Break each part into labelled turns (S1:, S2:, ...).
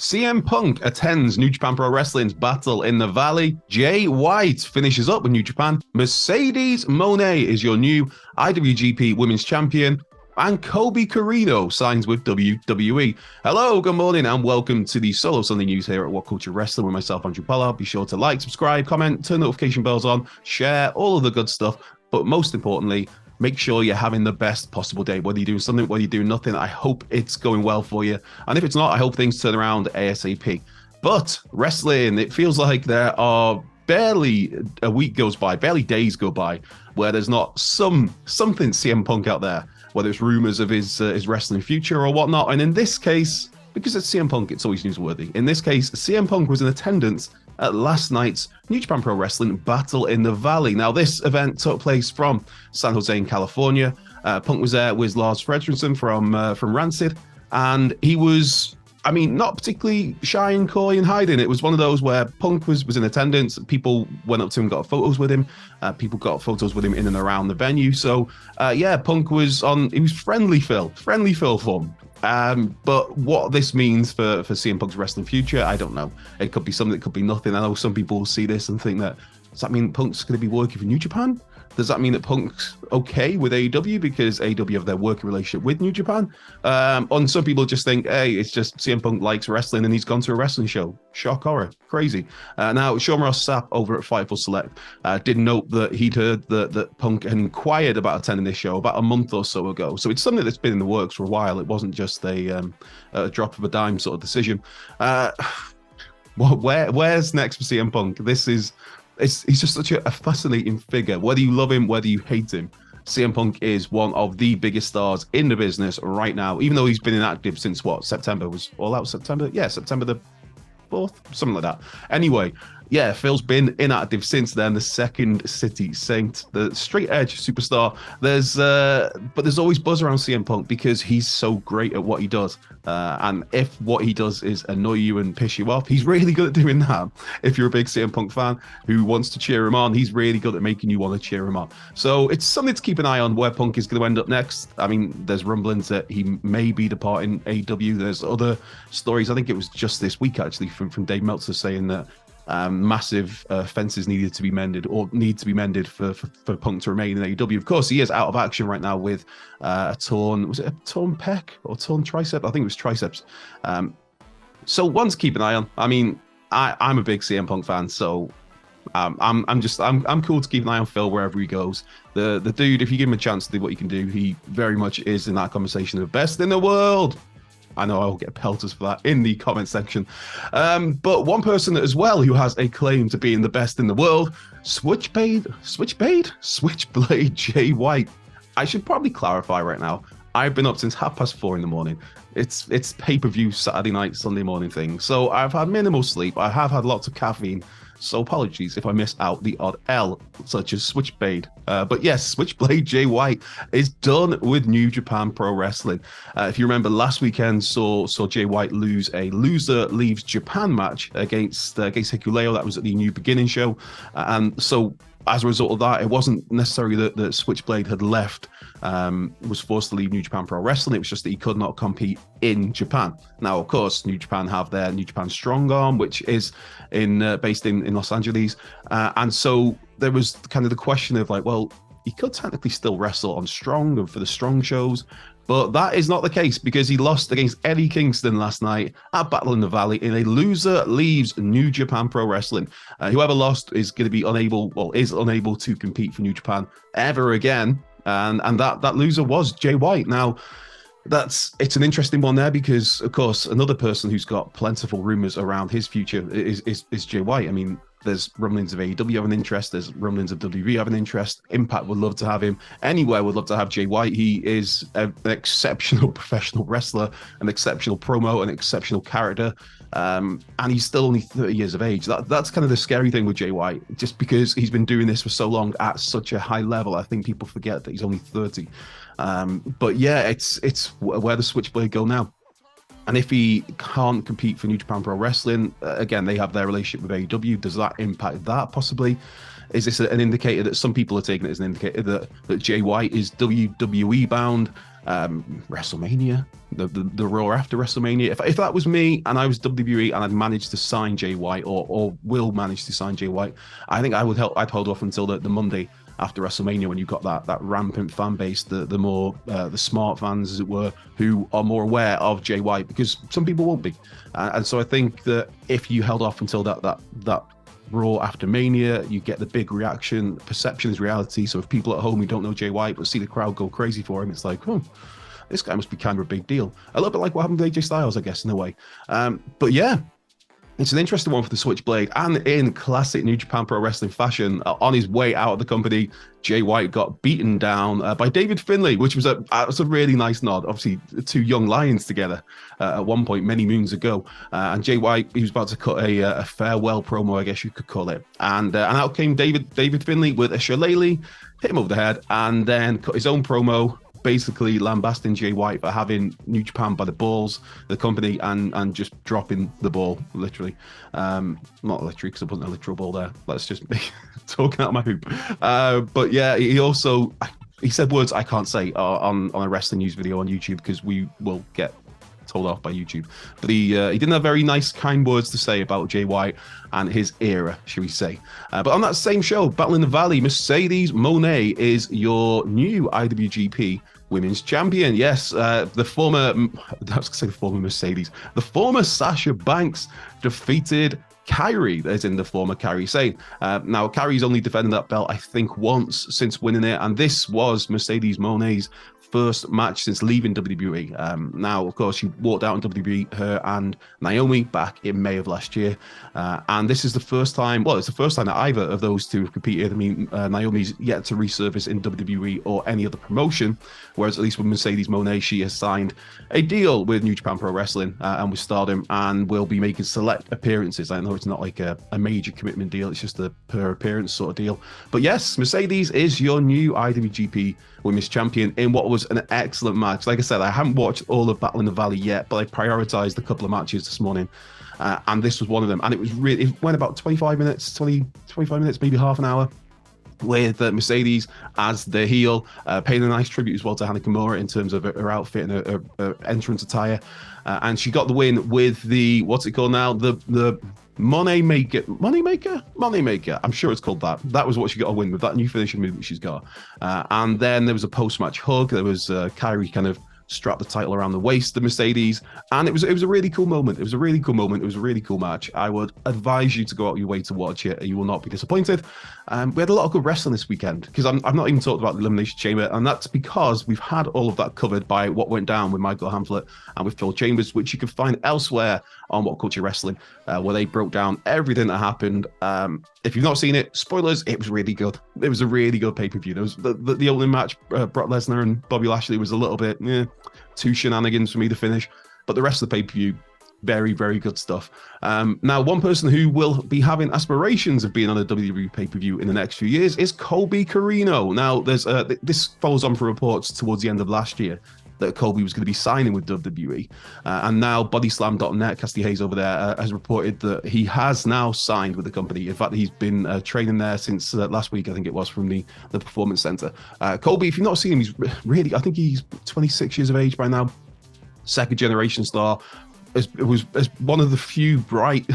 S1: CM Punk attends New Japan Pro Wrestling's Battle in the Valley. Jay White finishes up with New Japan. Mercedes Moné is your new IWGP Women's Champion. And Kobe Carino signs with WWE. Hello, good morning, and welcome to the Solo Sunday News here at What Culture Wrestling with myself, Andrew Pollard. Be sure to like, subscribe, comment, turn notification bells on, share, all of the good stuff. But most importantly, make sure you're having the best possible day. Whether you're doing something, whether you're doing nothing, I hope it's going well for you. And if it's not, I hope things turn around ASAP. But wrestling, it feels like there are barely a week goes by, barely days go by, where there's not something CM Punk out there, whether it's rumors of his wrestling future or whatnot. And in this case, because it's CM Punk, it's always newsworthy. In this case, CM Punk was in attendance at last night's New Japan Pro Wrestling Battle in the Valley. Now, this event took place from San Jose in California. Punk was there with Lars Fredriksson from Rancid, and he was, not particularly shy and coy and hiding. It was one of those where Punk was in attendance. People went up to him, got photos with him. People got photos with him in and around the venue. So, Punk was he was friendly Phil fun. But what this means for CM Punk's wrestling future, I don't know. It could be something, it could be nothing. I know some people will see this and think that, does that mean Punk's going to be working for New Japan? Does that mean that Punk's okay with AEW because AEW have their working relationship with New Japan? And some people just think, hey, it's just CM Punk likes wrestling and he's gone to a wrestling show. Shock horror. Crazy. Now, Sean Ross Sapp over at Fightful Select did note that he'd heard that Punk had inquired about attending this show about a month or so ago. So it's something that's been in the works for a while. It wasn't just a drop of a dime sort of decision. Where's next for CM Punk? He's just such a fascinating figure. Whether you love him, whether you hate him, CM Punk is one of the biggest stars in the business right now, even though he's been inactive since September? Was All Out September? Yeah, September the 4th, something like that. Anyway, yeah, Phil's been inactive since then. The Second City Saint, the straight edge superstar. But there's always buzz around CM Punk because he's so great at what he does. And if what he does is annoy you and piss you off, he's really good at doing that. If you're a big CM Punk fan who wants to cheer him on, he's really good at making you want to cheer him on. So it's something to keep an eye on where Punk is going to end up next. There's rumblings that he may be departing AEW. There's other stories. I think it was just this week actually from Dave Meltzer saying that massive fences need to be mended for Punk to remain in AEW. Of course, he is out of action right now with a torn pec or torn tricep? I think it was triceps. So one to keep an eye on. I'm a big CM Punk fan, so I'm cool to keep an eye on Phil wherever he goes. The dude, if you give him a chance to do what he can do, he very much is in that conversation of best in the world. I know I'll get pelters for that in the comment section. But one person as well who has a claim to being the best in the world, Switchblade Jay White. I should probably clarify right now. I've been up since 4:30 in the morning. It's pay-per-view Saturday night, Sunday morning thing. So I've had minimal sleep. I have had lots of caffeine. So apologies if I miss out the odd L, such as Switchblade. But yes, Switchblade Jay White is done with New Japan Pro Wrestling. If you remember, last weekend saw Jay White lose a loser leaves Japan match against Hikuleo. That was at the New Beginning show. And so as a result of that, it wasn't necessarily that Switchblade had left, was forced to leave New Japan Pro Wrestling. It was just that he could not compete in Japan. Now, of course, New Japan have their New Japan Strong Arm, which is based in Los Angeles. And so there was kind of the question of like, well, he could technically still wrestle on Strong and for the Strong shows. But that is not the case because he lost against Eddie Kingston last night at Battle in the Valley in a loser leaves New Japan Pro Wrestling. Whoever lost is going to be unable to compete for New Japan ever again. And that loser was Jay White. Now, it's an interesting one there because, of course, another person who's got plentiful rumors around his future is Jay White. There's rumblings of AEW having interest. There's rumblings of WWE having interest. Impact would love to have him. Anywhere would love to have Jay White. He is an exceptional professional wrestler, an exceptional promo, an exceptional character. And he's still only 30 years of age. That's kind of the scary thing with Jay White. Just because he's been doing this for so long at such a high level, I think people forget that he's only 30. But yeah, it's where the Switchblade go now. And if he can't compete for New Japan Pro Wrestling, again, they have their relationship with AEW. Does that impact that possibly? Is this an indicator that some people are taking it as an indicator that Jay White is WWE bound? WrestleMania, the Raw after WrestleMania. If that was me and I was WWE and I'd managed to sign Jay White or will manage to sign Jay White, I think I'd hold off until the Monday after WrestleMania, when you've got that rampant fan base, the more the smart fans, as it were, who are more aware of Jay White, because some people won't be. And so I think that if you held off until that Raw after Mania, you get the big reaction. Perception is reality. So if people at home who don't know Jay White but see the crowd go crazy for him, it's like, oh, this guy must be kind of a big deal. A little bit like what happened with AJ Styles, I guess, in a way. But yeah, it's an interesting one for the Switchblade. And in classic New Japan Pro Wrestling fashion, on his way out of the company, Jay White got beaten down by David Finlay, which was a really nice nod. Obviously, two young lions together at one point many moons ago. And Jay White, he was about to cut a farewell promo, I guess you could call it. And out came David Finlay with a shillelagh, hit him over the head, and then cut his own promo, basically lambasting Jay White for having New Japan by the balls, the company, and just dropping the ball, literally. Not literally, because I wasn't a literal ball there. Let's just be talking out of my hoop. But yeah, he said words I can't say on a wrestling news video on YouTube, because we will get told off by YouTube. But he didn't have very nice, kind words to say about Jay White and his era, shall we say. But on that same show, Battle in the Valley, Mercedes Moné is your new IWGP Women's Champion. Yes, the former Mercedes, the former Sasha Banks defeated Kairi, as in the former Kairi Sane. Now, Kairi's only defended that belt, I think, once since winning it, and this was Mercedes Moné's first match since leaving WWE. Now, of course, she walked out in WWE, her and Naomi, back in May of last year. And this is the first time, well, it's the first time that either of those two have competed. I mean, Naomi's yet to resurface in WWE or any other promotion, whereas at least with Mercedes Moné, she has signed a deal with New Japan Pro Wrestling and with Stardom, and will be making select appearances. I know it's not like a major commitment deal, it's just a per appearance sort of deal. But yes, Mercedes is your new IWGP Women's Champion in what was an excellent match. Like I said, I haven't watched all of Battle in the Valley yet, but I prioritized a couple of matches this morning, and this was one of them. And it went about 25 minutes, maybe half an hour, with Mercedes as the heel, paying a nice tribute as well to Hana Kimura in terms of her outfit and her entrance attire. And she got the win with the, what's it called now? The Money Maker. I'm sure it's called that. That was what she got a win with, that new finishing move that she's got. And then there was a post-match hug. There was Kairi kind of strapped the title around the waist of Mercedes, and it was a really cool moment. It was a really cool match. I would advise you to go out your way to watch it. You will not be disappointed. We had a lot of good wrestling this weekend, because I've not even talked about the Elimination Chamber, and that's because we've had all of that covered by what went down with Michael Hamflett and with Phil Chambers, which you can find elsewhere on What Culture Wrestling, where they broke down everything that happened. If you've not seen it, spoilers, it was really good. It was a really good pay-per-view. There was the opening match, Brock Lesnar and Bobby Lashley, was a little bit too shenanigans for me to finish, but the rest of the pay-per-view, very, very good stuff. Now, one person who will be having aspirations of being on a WWE pay-per-view in the next few years is Colby Carino. Now, there's this follows on from reports towards the end of last year that Colby was going to be signing with WWE. And now Bodyslam.net, Casty Hayes over there, has reported that he has now signed with the company. In fact, he's been training there since last week, I think it was, from the Performance Center. Colby, if you've not seen him, he's really, I think he's 26 years of age by now. Second generation star. It was one of the few bright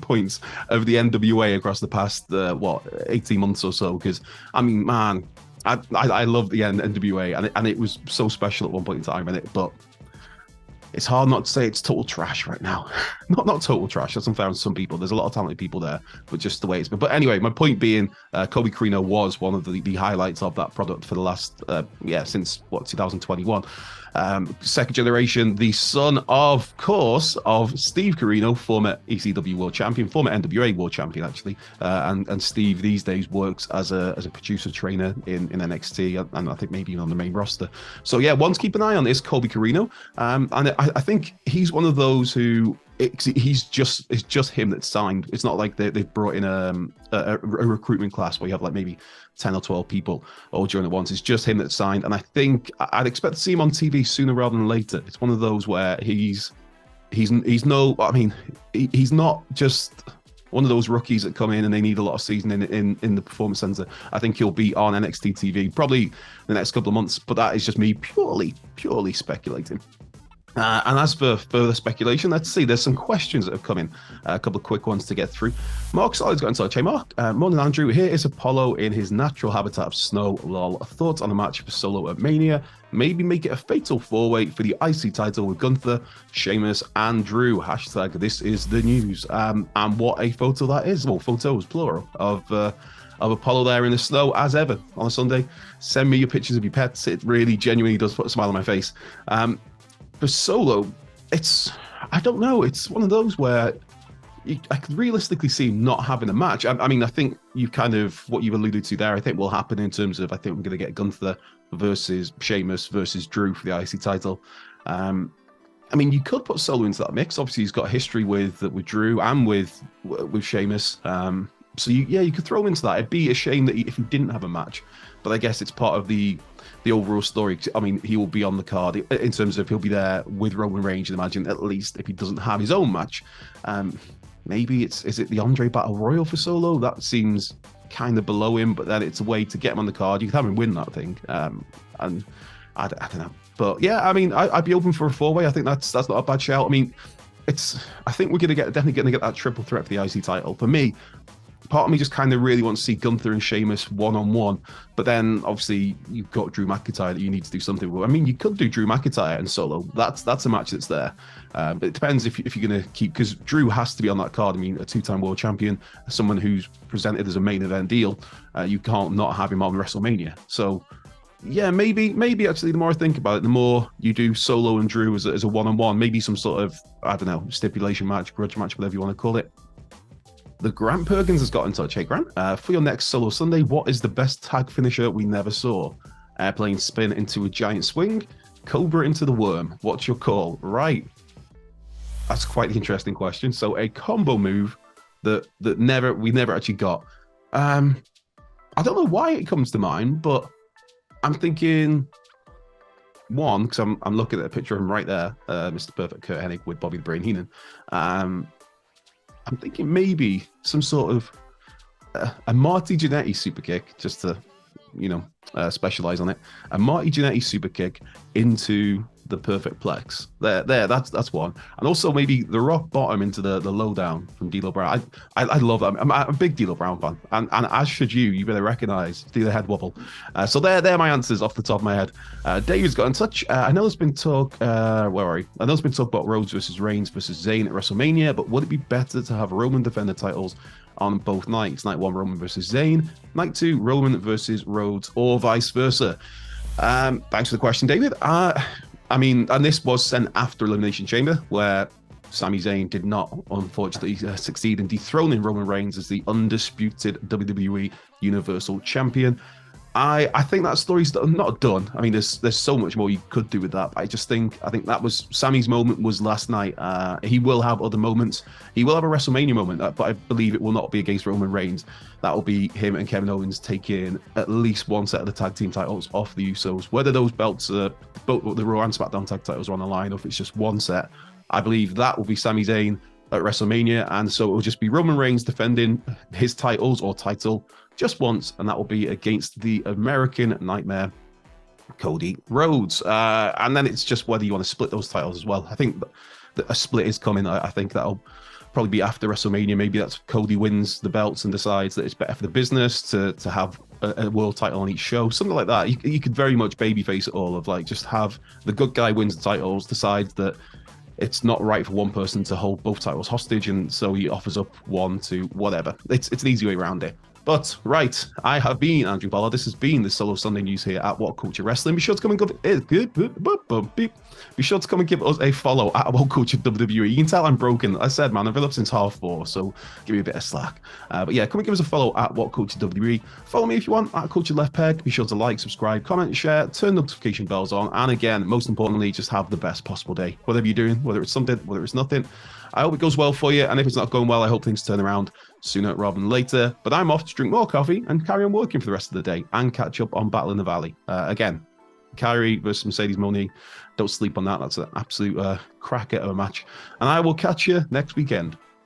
S1: points of the NWA across the past 18 months or so. Because I mean, man, I love the NWA, and it was so special at one point in time, but it's hard not to say it's total trash right now. not total trash. That's unfair on some people. There's a lot of talented people there, but just the way it's been. But anyway, my point being, Colby Carino was one of the highlights of that product for the last since 2021. Second generation, the son, of course, of Steve Carino, former ECW World Champion, former NWA World Champion, actually. And Steve these days works as a producer trainer in NXT, and I think maybe even on the main roster. So yeah, one to keep an eye on is Colby Carino. And I think he's one of those who, it's just him that's signed. It's not like they've brought in a recruitment class where you have like maybe 10 or 12 people all join at once. It's just him that's signed, and I think I'd expect to see him on TV sooner rather than later. It's one of those where he's not just one of those rookies that come in and they need a lot of seasoning in the performance center. I think he'll be on NXT TV probably the next couple of months, but that is just me purely speculating. And as for further speculation, let's see. There's some questions that have come in. A couple of quick ones to get through. Mark Solid's got in touch. Hey, Mark. Morning, Andrew. Here is Apollo in his natural habitat of snow. Lol. Thoughts on a match for Solo at Mania? Maybe make it a fatal four-way for the IC title with Gunther, Sheamus, and Drew. Hashtag this is the news. And what a photo that is. Well, photos, plural, of Apollo there in the snow, as ever, on a Sunday. Send me your pictures of your pets. It really genuinely does put a smile on my face. For Solo, I don't know. It's one of those where I could realistically see him not having a match. I mean, I think what you've alluded to there, I think will happen in terms of, I think we're going to get Gunther versus Sheamus versus Drew for the IC title. I mean, you could put Solo into that mix. Obviously, he's got a history with Drew and with Sheamus. So you could throw him into that. It'd be a shame that if he didn't have a match, but I guess it's part of the overall story. I mean, he will be on the card in terms of he'll be there with Roman Reigns, and imagine, at least if he doesn't have his own match. Maybe is it the Andre Battle Royal for Solo? That seems kind of below him, but then it's a way to get him on the card. You could have him win that thing. And I don't know. But yeah, I mean, I'd be open for a four-way. I think that's not a bad shout. I mean, I think we're definitely going to get that triple threat for the IC title. For me, part of me just kind of really wants to see Gunther and Sheamus one-on-one, but then obviously you've got Drew McIntyre that you need to do something with. I mean, you could do Drew McIntyre and Solo. That's a match that's there. But it depends if you're going to keep, because Drew has to be on that card. I mean, a two-time world champion, someone who's presented as a main event deal. You can't not have him on WrestleMania. So yeah, maybe actually the more I think about it, the more you do Solo and Drew as a one-on-one, maybe some sort of, I don't know, stipulation match, grudge match, whatever you want to call it. The Grant Perkins has got in touch. Hey, Grant, for your next Solo Sunday, what is the best tag finisher we never saw? Airplane spin into a giant swing, Cobra into the worm. What's your call? Right. That's quite the interesting question. So a combo move that we never actually got. I don't know why it comes to mind, but I'm thinking one, because I'm looking at a picture of him right there, Mr. Perfect Kurt Hennig with Bobby the Brain Heenan. I'm thinking maybe some sort of a Marty Jannetty super kick, just to, specialize on it. A Marty Jannetty super kick into the perfect plex. That's one. And also maybe the rock bottom into the lowdown from D'Lo Brown. I love that. I'm a big D'Lo Brown fan, and as should you. You better recognize the head wobble. So they're my answers off the top of my head. David's got in touch. I know there's been talk. Where are we? I know there's been talk about Rhodes versus Reigns versus Zayn at WrestleMania, but would it be better to have Roman defend the titles on both nights? Night 1, Roman versus Zayn. Night 2, Roman versus Rhodes, or vice versa? Thanks for the question, David. I mean, and this was sent after Elimination Chamber, where Sami Zayn did not, unfortunately, succeed in dethroning Roman Reigns as the undisputed WWE Universal Champion. I think that story's not done. I mean, there's so much more you could do with that. I think that was Sami's moment was last night. He will have other moments. He will have a WrestleMania moment, but I believe it will not be against Roman Reigns. That will be him and Kevin Owens taking at least one set of the tag team titles off the Usos. Whether those belts, both the Raw and SmackDown tag titles are on the line, or if it's just one set, I believe that will be Sami Zayn at WrestleMania, and so it will just be Roman Reigns defending his titles or title just once, and that will be against the American Nightmare, Cody Rhodes. And then it's just whether you want to split those titles as well. I think that a split is coming. I think that'll probably be after WrestleMania. Maybe that's Cody wins the belts and decides that it's better for the business to have a world title on each show, something like that. You could very much babyface it all, of like just have the good guy wins the titles, decides that it's not right for one person to hold both titles hostage, and so he offers up one to whatever. It's an easy way around it. But right, I have been Andrew Pollard. This has been the Solo Sunday News here at What Culture Wrestling. Be sure to come and give us a follow at What Culture WWE. You can tell I'm broken. I said, man, I've been up since 4:30, so give me a bit of slack. But yeah, come and give us a follow at What Culture WWE. Follow me if you want at Culture Left Peg. Be sure to like, subscribe, comment, share, turn notification bells on, and again, most importantly, just have the best possible day. Whatever you're doing, whether it's something, whether it's nothing. I hope it goes well for you, and if it's not going well, I hope things turn around sooner rather than later. But I'm off to drink more coffee and carry on working for the rest of the day and catch up on Battle in the Valley. Again, Kyrie versus Mercedes Moné. Don't sleep on that. That's an absolute cracker of a match. And I will catch you next weekend.